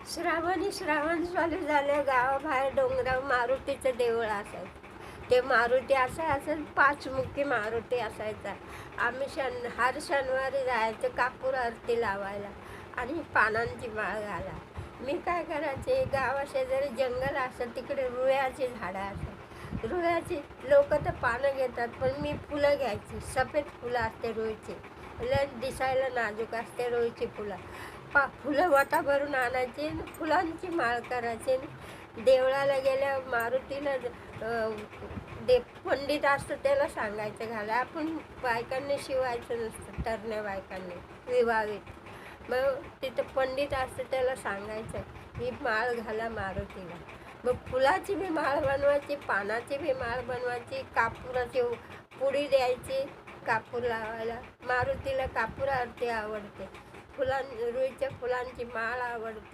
श्रावण चालू झालं, गावाबाहेर डोंगरावर मारुतीचं देऊळ असायचं. ते मारुती असं पाचमुखी मारुती असायचा. आम्ही हर शनिवारी जायचं कापूर आरती लावायला आणि पानांची माळ घाला. मी काय करायचे, गावाशेजारी जंगल असं तिकडे रुळ्याची झाडं असतात. रुळ्याची लोक तर पानं घेतात, पण मी फुलं घ्यायची. सफेद फुलं असते रुईची, लय दिसायला नाजूक असते रुईची फुलं. फुलं वाटा भरून आणायची, फुलांची माळ करायची. देवळाला गेल्या मारुतीला पंडित असतो त्याला सांगायचं घाला. आपण बायकांनी शिवायचं नसतं, तरण्या बायकांनी विवाहित. मग तिथं पंडित असतं त्याला सांगायचं ही माळ घाला मारुतीला. मग फुलाची बी माळ बनवायची, पानाची बी माळ बनवायची, कापुराची पुडी द्यायची कापूर लावायला. मारुतीला कापूर आरती आवडते, रुईच्या फुलांची माळ आवडते.